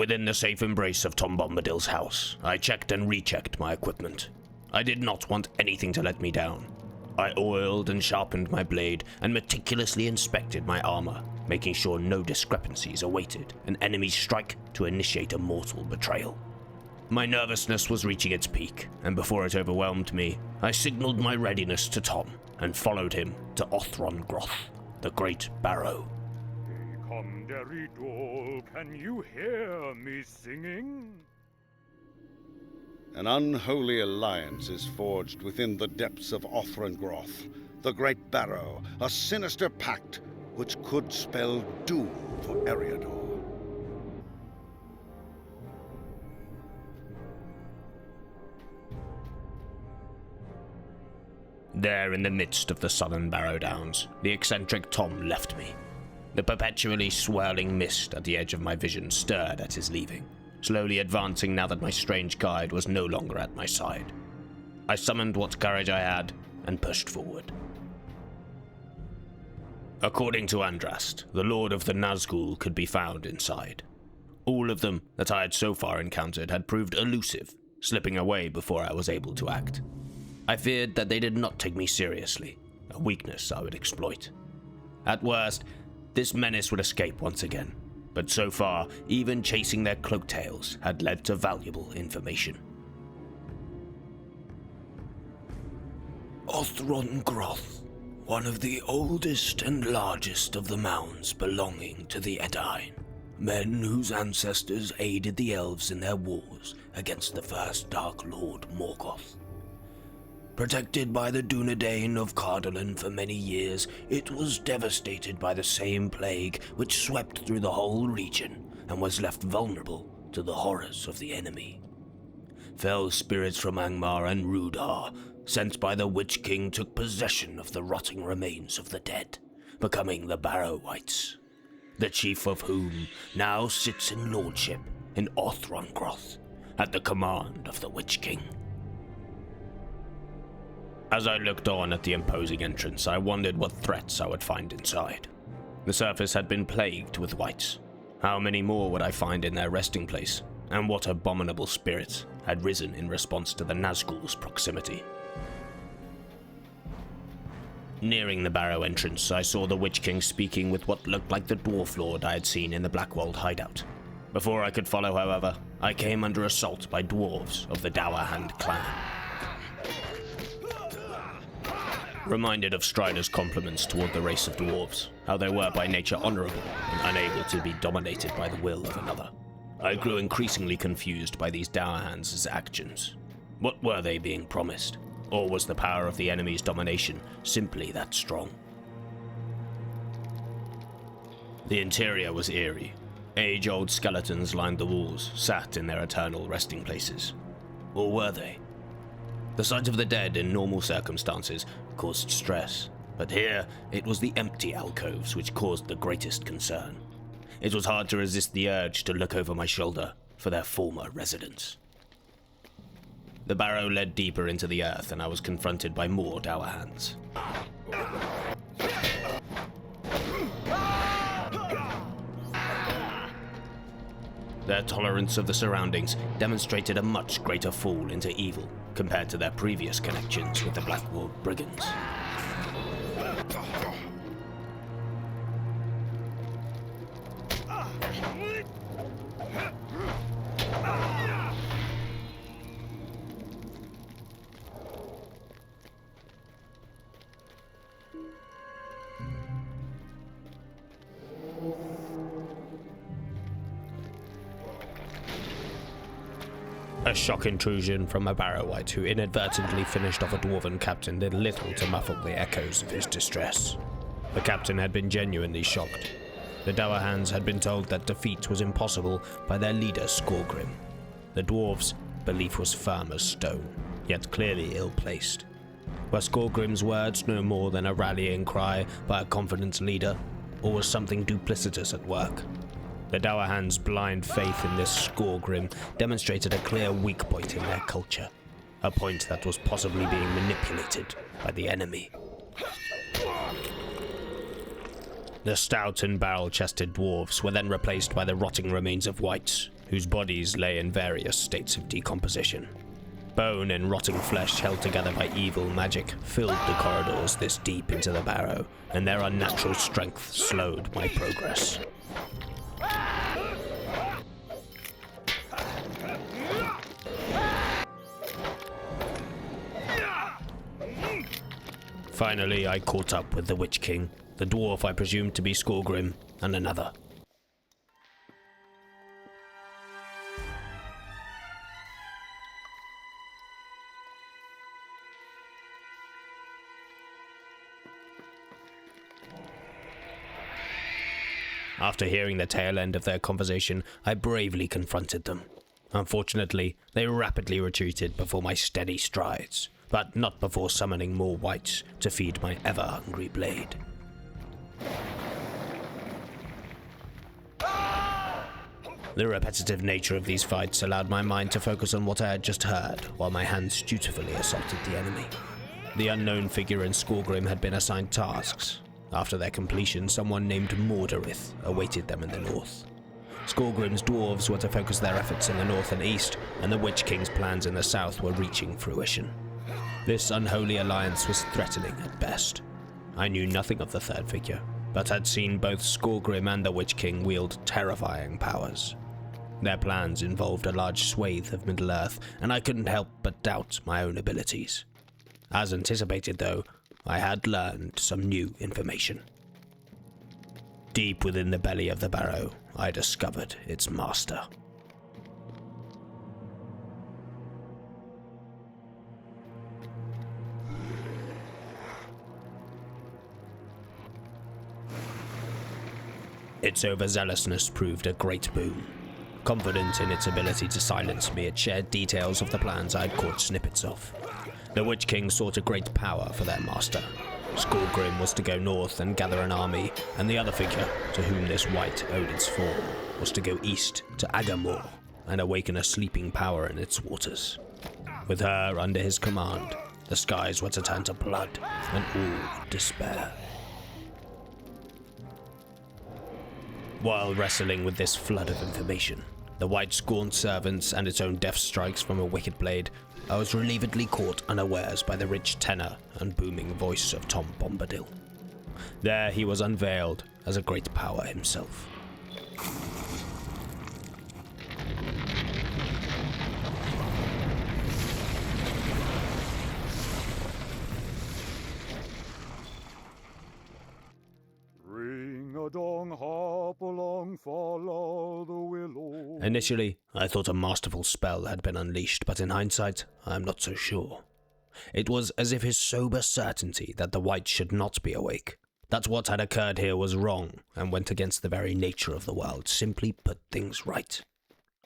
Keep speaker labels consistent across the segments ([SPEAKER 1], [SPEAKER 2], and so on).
[SPEAKER 1] Within the safe embrace of Tom Bombadil's house, I checked and rechecked my equipment. I did not want anything to let me down. I oiled and sharpened my blade and meticulously inspected my armor, making sure no discrepancies awaited an enemy's strike to initiate a mortal betrayal. My nervousness was reaching its peak, and before it overwhelmed me, I signaled my readiness to Tom and followed him to Othron-groth, the great Barrow.
[SPEAKER 2] Come, Derry Doll, can you hear me singing?
[SPEAKER 3] An unholy alliance is forged within the depths of Othron-groth, the great Barrow, a sinister pact which could spell doom for Eriador.
[SPEAKER 1] There in the midst of the southern Barrow Downs, the eccentric Tom left me. The perpetually swirling mist at the edge of my vision stirred at his leaving, slowly advancing now that my strange guide was no longer at my side. I summoned what courage I had and pushed forward. According to Andrast, the Lord of the Nazgul could be found inside. All of them that I had so far encountered had proved elusive, slipping away before I was able to act. I feared that they did not take me seriously, a weakness I would exploit. At worst, this menace would escape once again, but so far, even chasing their cloak tails had led to valuable information. Othron-groth, one of the oldest and largest of the mounds belonging to the Edain, men whose ancestors aided the elves in their wars against the first Dark Lord Morgoth. Protected by the Dunedain of Cardolan for many years, it was devastated by the same plague which swept through the whole region and was left vulnerable to the horrors of the enemy. Fell spirits from Angmar and Rudar, sent by the Witch King, took possession of the rotting remains of the dead, becoming the Barrow-wights, the chief of whom now sits in lordship in Othron-groth at the command of the Witch King. As I looked on at the imposing entrance, I wondered what threats I would find inside. The surface had been plagued with wights. How many more would I find in their resting place? And what abominable spirits had risen in response to the Nazgul's proximity? Nearing the Barrow entrance, I saw the Witch King speaking with what looked like the Dwarf Lord I had seen in the Blackwald hideout. Before I could follow, however, I came under assault by dwarves of the Dowerhand clan. Reminded of Strider's compliments toward the race of dwarves, how they were by nature honorable and unable to be dominated by the will of another. I grew increasingly confused by these Dowerhands' actions. What were they being promised? Or was the power of the enemy's domination simply that strong? The interior was eerie. Age-old skeletons lined the walls, sat in their eternal resting places. Or were they? The sight of the dead in normal circumstances caused stress, but here it was the empty alcoves which caused the greatest concern. It was hard to resist the urge to look over my shoulder for their former residents. The barrow led deeper into the earth, and I was confronted by more Dowerhands. Their tolerance of the surroundings demonstrated a much greater fall into evil compared to their previous connections with the Blackwald Brigands. A shock intrusion from a Barrow-wight who inadvertently finished off a dwarven captain did little to muffle the echoes of his distress. The captain had been genuinely shocked. The Dowerhands had been told that defeat was impossible by their leader Skorgrim. The dwarves' belief was firm as stone, yet clearly ill-placed. Were Skorgrim's words no more than a rallying cry by a confident leader, or was something duplicitous at work? The Dowerhands' blind faith in this Skorgrim demonstrated a clear weak point in their culture, a point that was possibly being manipulated by the enemy. The stout and barrel-chested dwarves were then replaced by the rotting remains of wights, whose bodies lay in various states of decomposition. Bone and rotting flesh held together by evil magic filled the corridors this deep into the Barrow, and their unnatural strength slowed my progress. Finally, I caught up with the Witch King, the dwarf I presumed to be Skorgrim, and another. After hearing the tail end of their conversation, I bravely confronted them. Unfortunately, they rapidly retreated before my steady strides, but not before summoning more wights to feed my ever-hungry blade. The repetitive nature of these fights allowed my mind to focus on what I had just heard, while my hands dutifully assaulted the enemy. The unknown figure in Skorgrim had been assigned tasks. After their completion, someone named Mordorith awaited them in the north. Skorgrim's dwarves were to focus their efforts in the north and east, and the Witch King's plans in the south were reaching fruition. This unholy alliance was threatening at best. I knew nothing of the third figure, but had seen both Skorgrim and the Witch King wield terrifying powers. Their plans involved a large swathe of Middle-earth, and I couldn't help but doubt my own abilities. As anticipated, though, I had learned some new information. Deep within the belly of the Barrow, I discovered its master. Its overzealousness proved a great boon. Confident in its ability to silence me, it shared details of the plans I'd caught snippets of. The Witch King sought a great power for their master. Skorgrim was to go north and gather an army, and the other figure, to whom this wight owed its form, was to go east to Agamor and awaken a sleeping power in its waters. With her under his command, the skies were to turn to blood and all despair. While wrestling with this flood of information, the wight's gaunt servants and its own death strikes from a wicked blade, I was relievedly caught unawares by the rich tenor and booming voice of Tom Bombadil. There he was unveiled as a great power himself.
[SPEAKER 2] Ring-a-dong, hop along, follow the willow.
[SPEAKER 1] Initially, I thought a masterful spell had been unleashed, but in hindsight, I am not so sure. It was as if his sober certainty that the wight should not be awake, that what had occurred here was wrong and went against the very nature of the world, simply put things right.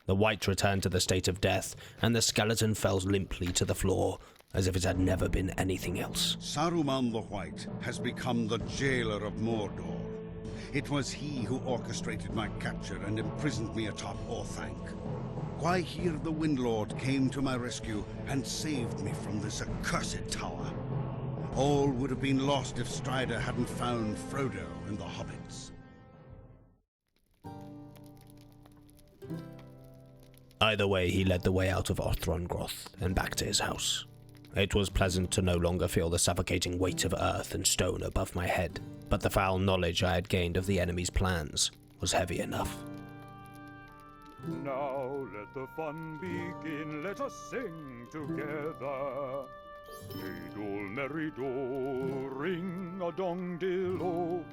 [SPEAKER 1] The wight returned to the state of death, and the skeleton fell limply to the floor, as if it had never been anything else.
[SPEAKER 3] Saruman the White has become the jailer of Mordor. It was he who orchestrated my capture and imprisoned me atop Orthanc. Gwaihir the Windlord came to my rescue and saved me from this accursed tower. All would have been lost if Strider hadn't found Frodo and the hobbits.
[SPEAKER 1] Either way, he led the way out of Orthrongroth and back to his house. It was pleasant to no longer feel the suffocating weight of earth and stone above my head, but the foul knowledge I had gained of the enemy's plans was heavy enough.
[SPEAKER 2] Now let the fun begin, let us sing together. Hey-dol, merry-dol, ring-a-dong-dill-o.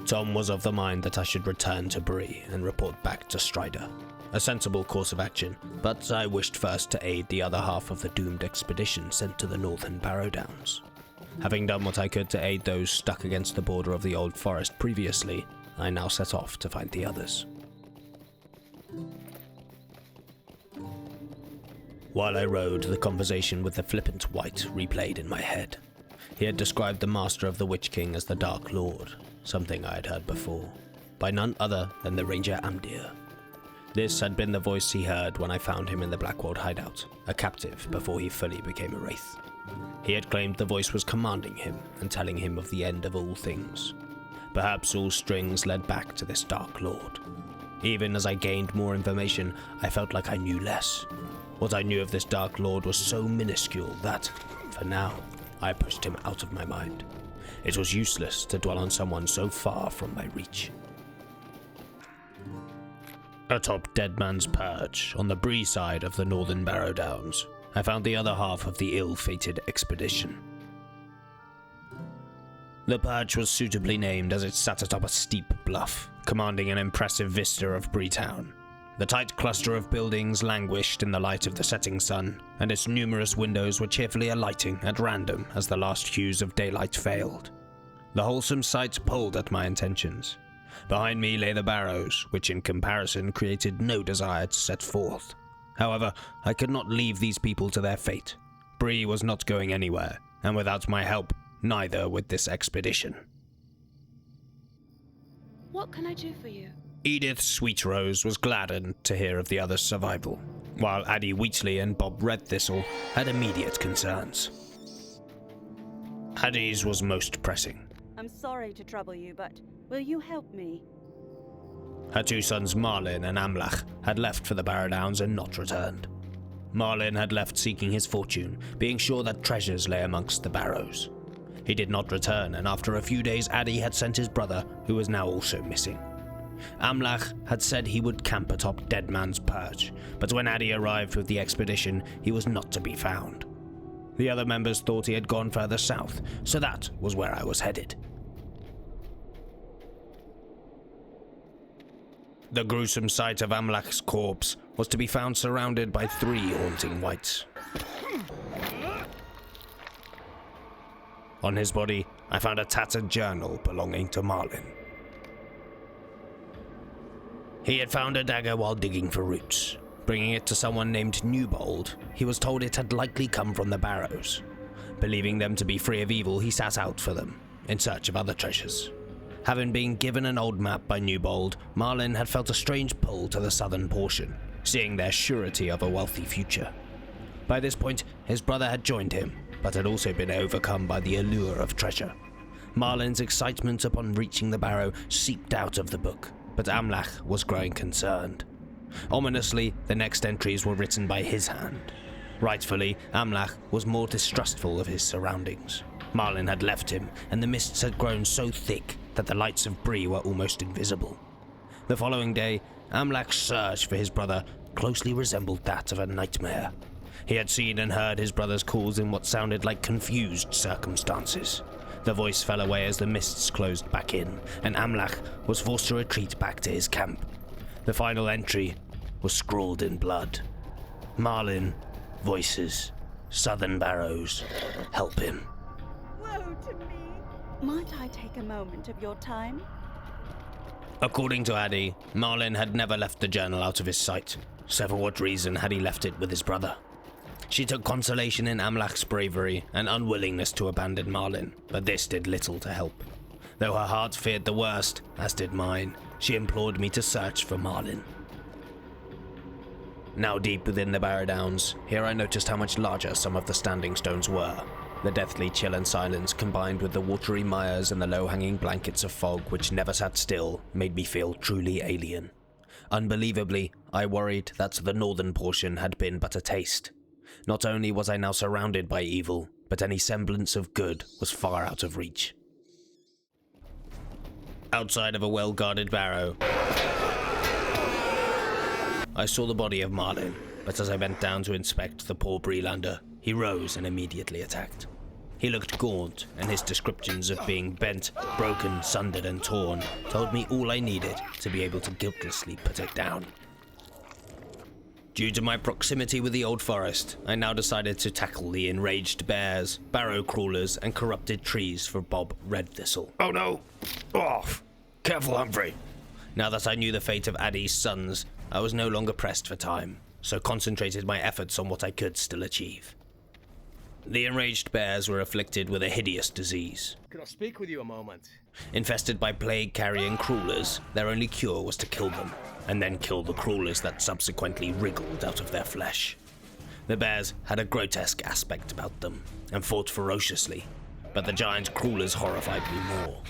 [SPEAKER 1] Tom was of the mind that I should return to Bree and report back to Strider. A sensible course of action, but I wished first to aid the other half of the doomed expedition sent to the northern Barrow Downs. Having done what I could to aid those stuck against the border of the Old Forest previously, I now set off to find the others. While I rode, the conversation with the flippant wight replayed in my head. He had described the master of the Witch King as the Dark Lord, something I had heard before, by none other than the Ranger Amdir. This had been the voice he heard when I found him in the Blackwold hideout, a captive before he fully became a wraith. He had claimed the voice was commanding him and telling him of the end of all things. Perhaps all strings led back to this Dark Lord. Even as I gained more information, I felt like I knew less. What I knew of this Dark Lord was so minuscule that, for now, I pushed him out of my mind. It was useless to dwell on someone so far from my reach. Atop Dead Man's Perch, on the Bree side of the northern Barrow Downs, I found the other half of the ill-fated expedition. The perch was suitably named as it sat atop a steep bluff, commanding an impressive vista of Bree town. The tight cluster of buildings languished in the light of the setting sun, and its numerous windows were cheerfully alighting at random as the last hues of daylight failed. The wholesome sight pulled at my intentions. Behind me lay the Barrows, which in comparison created no desire to set forth. However, I could not leave these people to their fate. Bree was not going anywhere, and without my help, neither would this expedition.
[SPEAKER 4] What can I do for you?
[SPEAKER 1] Edith Sweetrose was gladdened to hear of the other's survival, while Addie Wheatley and Bob Redthistle had immediate concerns. Addie's was most pressing.
[SPEAKER 5] I'm sorry to trouble you, but will you help me?
[SPEAKER 1] Her two sons Marlin and Amlach had left for the Barrow Downs and not returned. Marlin had left seeking his fortune, being sure that treasures lay amongst the Barrows. He did not return, and after a few days Addie had sent his brother, who was now also missing. Amlach had said he would camp atop Dead Man's Perch, but when Addie arrived with the expedition, he was not to be found. The other members thought he had gone further south, so that was where I was headed. The gruesome sight of Amlach's corpse was to be found surrounded by 3 haunting wights. On his body, I found a tattered journal belonging to Marlin. He had found a dagger while digging for roots. Bringing it to someone named Newbold, he was told it had likely come from the Barrows. Believing them to be free of evil, he sat out for them, in search of other treasures. Having been given an old map by Newbold, Marlin had felt a strange pull to the southern portion, seeing their surety of a wealthy future. By this point, his brother had joined him, but had also been overcome by the allure of treasure. Marlin's excitement upon reaching the Barrow seeped out of the book, but Amlach was growing concerned. Ominously, the next entries were written by his hand. Rightfully, Amlach was more distrustful of his surroundings. Marlin had left him, and the mists had grown so thick that the lights of Bree were almost invisible. The following day, Amlach's search for his brother closely resembled that of a nightmare. He had seen and heard his brother's calls in what sounded like confused circumstances. The voice fell away as the mists closed back in, and Amlach was forced to retreat back to his camp. The final entry was scrawled in blood. Marlin, voices, Southern Barrows, help him.
[SPEAKER 5] Woe to me! Might I take a moment of your time?
[SPEAKER 1] According to Addie, Marlin had never left the journal out of his sight, so for what reason had he left it with his brother? She took consolation in Amlach's bravery and unwillingness to abandon Marlin, but this did little to help. Though her heart feared the worst, as did mine, she implored me to search for Marlin. Now deep within the Barrow Downs, here I noticed how much larger some of the standing stones were. The deathly chill and silence, combined with the watery mires and the low-hanging blankets of fog which never sat still, made me feel truly alien. Unbelievably, I worried that the northern portion had been but a taste. Not only was I now surrounded by evil, but any semblance of good was far out of reach. Outside of a well-guarded barrow, I saw the body of Marlin, but as I bent down to inspect the poor Bree-lander, he rose and immediately attacked. He looked gaunt, and his descriptions of being bent, broken, sundered and torn told me all I needed to be able to guiltlessly put it down. Due to my proximity with the old forest, I now decided to tackle the enraged bears, barrow crawlers, and corrupted trees for Bob Redthistle. Oh no! Off! Careful, Humphrey! Now that I knew the fate of Addie's sons, I was no longer pressed for time, so concentrated my efforts on what I could still achieve. The enraged bears were afflicted with a hideous disease.
[SPEAKER 6] Can I speak with you a moment?
[SPEAKER 1] Infested by plague-carrying crawlers, their only cure was to kill them, and then kill the crawlers that subsequently wriggled out of their flesh. The bears had a grotesque aspect about them, and fought ferociously, but the giant crawlers horrified me more.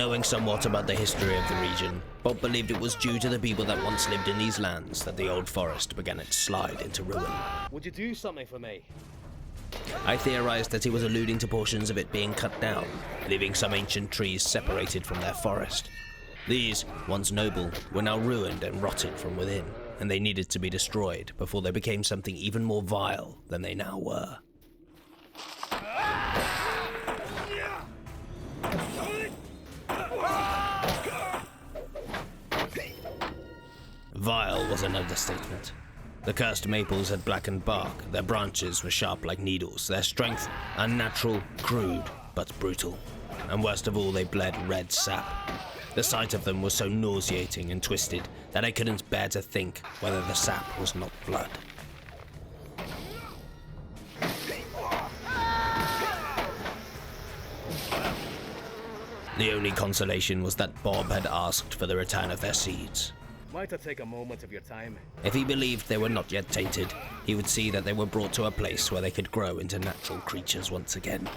[SPEAKER 1] Knowing somewhat about the history of the region, Bob believed it was due to the people that once lived in these lands that the old forest began its slide into ruin.
[SPEAKER 6] Would you do something for me?
[SPEAKER 1] I theorized that he was alluding to portions of it being cut down, leaving some ancient trees separated from their forest. These, once noble, were now ruined and rotted from within, and they needed to be destroyed before they became something even more vile than they now were. Vile was an understatement. The cursed maples had blackened bark, their branches were sharp like needles, their strength unnatural, crude, but brutal. And worst of all, they bled red sap. The sight of them was so nauseating and twisted that I couldn't bear to think whether the sap was not blood. The only consolation was that Bob had asked for the return of their seeds.
[SPEAKER 6] Might I take a moment of your time?
[SPEAKER 1] If he believed they were not yet tainted, he would see that they were brought to a place where they could grow into natural creatures once again.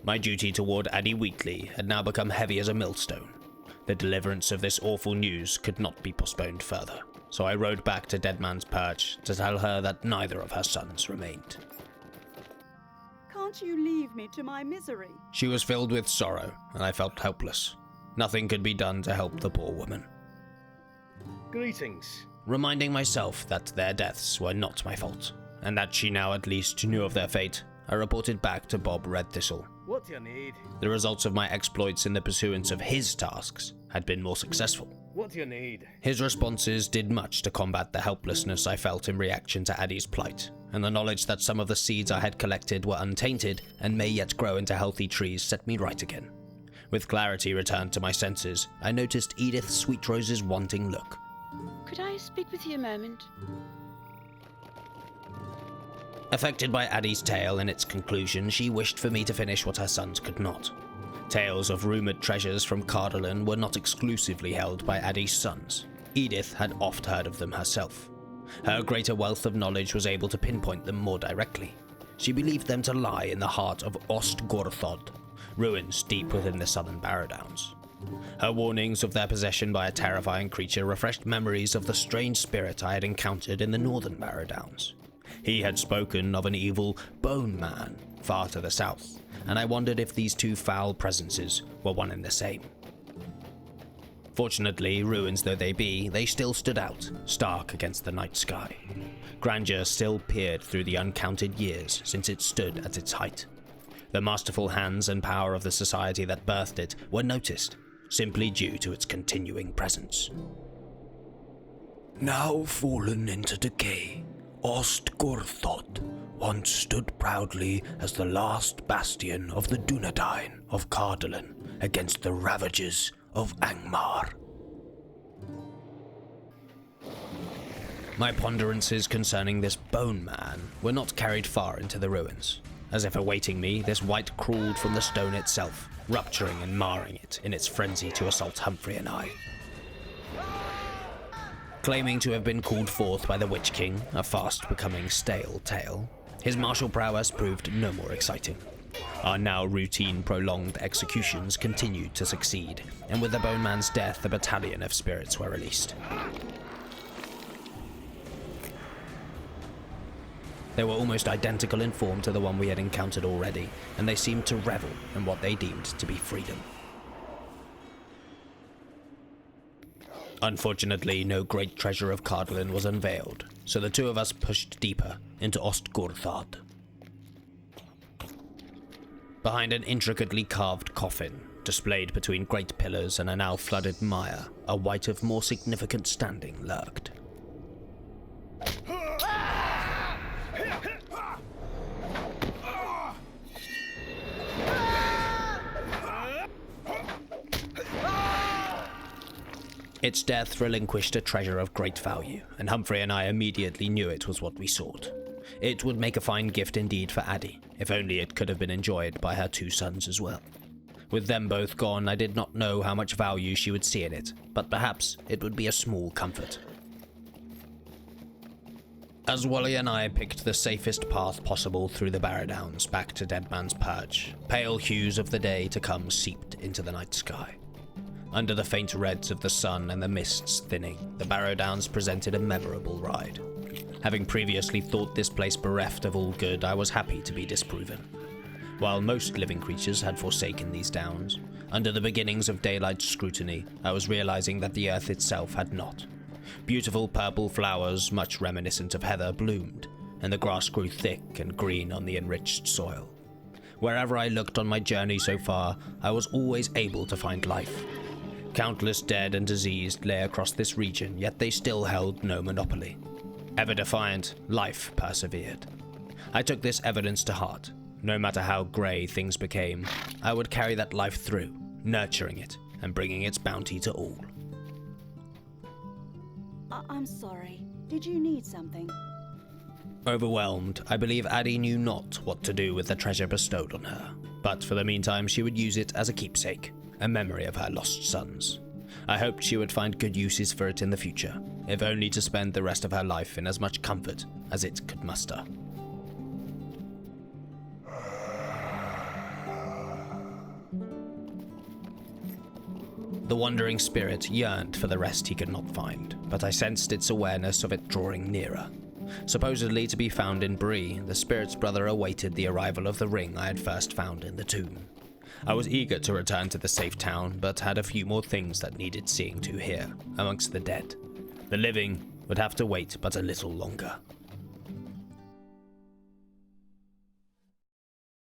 [SPEAKER 1] My duty toward Addie Wheatley had now become heavy as a millstone. The deliverance of this awful news could not be postponed further, so I rode back to Dead Man's Perch to tell her that neither of her sons remained.
[SPEAKER 5] Can't you leave me to my misery?
[SPEAKER 1] She was filled with sorrow, and I felt helpless. Nothing could be done to help the poor woman.
[SPEAKER 6] Greetings.
[SPEAKER 1] Reminding myself that their deaths were not my fault, and that she now at least knew of their fate, I reported back to Bob Redthistle.
[SPEAKER 6] What do you need?
[SPEAKER 1] The results of my exploits in the pursuance of his tasks had been more successful.
[SPEAKER 6] What do you need?
[SPEAKER 1] His responses did much to combat the helplessness I felt in reaction to Addie's plight, and the knowledge that some of the seeds I had collected were untainted and may yet grow into healthy trees set me right again. With clarity returned to my senses, I noticed Edith Sweetrose's wanting look.
[SPEAKER 4] Could I speak with you a moment?
[SPEAKER 1] Affected by Addie's tale and its conclusion, she wished for me to finish what her sons could not. Tales of rumoured treasures from Cardolan were not exclusively held by Addie's sons. Edith had oft heard of them herself. Her greater wealth of knowledge was able to pinpoint them more directly. She believed them to lie in the heart of Ostgorthod, ruins deep within the southern Barrow Downs. Her warnings of their possession by a terrifying creature refreshed memories of the strange spirit I had encountered in the northern Barrow Downs. He had spoken of an evil bone man far to the south, and I wondered if these two foul presences were one and the same. Fortunately, ruins though they be, they still stood out, stark against the night sky. Grandeur still peered through the uncounted years since it stood at its height. The masterful hands and power of the society that birthed it were noticed, simply due to its continuing presence. Now fallen into decay, Ostgorthod once stood proudly as the last bastion of the Dunedain of Cardolan against the ravages of Angmar. My ponderances concerning this bone man were not carried far into the ruins. As if awaiting me, this wight crawled from the stone itself, rupturing and marring it in its frenzy to assault Humphrey and I. Claiming to have been called forth by the Witch King, a fast becoming stale tale, his martial prowess proved no more exciting. Our now routine prolonged executions continued to succeed, and with the Bone Man's death, a battalion of spirits were released. They were almost identical in form to the one we had encountered already, and they seemed to revel in what they deemed to be freedom. Unfortunately, no great treasure of Cardolan was unveiled, so the two of us pushed deeper into Ostgorthod. Behind an intricately carved coffin, displayed between great pillars and a now flooded mire, a wight of more significant standing lurked. Its death relinquished a treasure of great value, and Humphrey and I immediately knew it was what we sought. It would make a fine gift indeed for Addie, if only it could have been enjoyed by her two sons as well. With them both gone, I did not know how much value she would see in it, but perhaps it would be a small comfort. As Wally and I picked the safest path possible through the Barrow Downs back to Deadman's Perch, pale hues of the day to come seeped into the night sky. Under the faint reds of the sun and the mists thinning, the Barrow Downs presented a memorable ride. Having previously thought this place bereft of all good, I was happy to be disproven. While most living creatures had forsaken these downs, under the beginnings of daylight scrutiny, I was realizing that the earth itself had not. Beautiful purple flowers, much reminiscent of heather, bloomed, and the grass grew thick and green on the enriched soil. Wherever I looked on my journey so far, I was always able to find life. Countless dead and diseased lay across this region, yet they still held no monopoly. Ever defiant, life persevered. I took this evidence to heart. No matter how grey things became, I would carry that life through, nurturing it and bringing its bounty to all.
[SPEAKER 5] I'm sorry. Did you need something?
[SPEAKER 1] Overwhelmed, I believe Addie knew not what to do with the treasure bestowed on her, but for the meantime she would use it as a keepsake, a memory of her lost sons. I hoped she would find good uses for it in the future, if only to spend the rest of her life in as much comfort as it could muster. The wandering spirit yearned for the rest he could not find, but I sensed its awareness of it drawing nearer. Supposedly to be found in Bree, the spirit's brother awaited the arrival of the ring I had first found in the tomb. I was eager to return to the safe town, but had a few more things that needed seeing to here, amongst the dead. The living would have to wait but a little longer.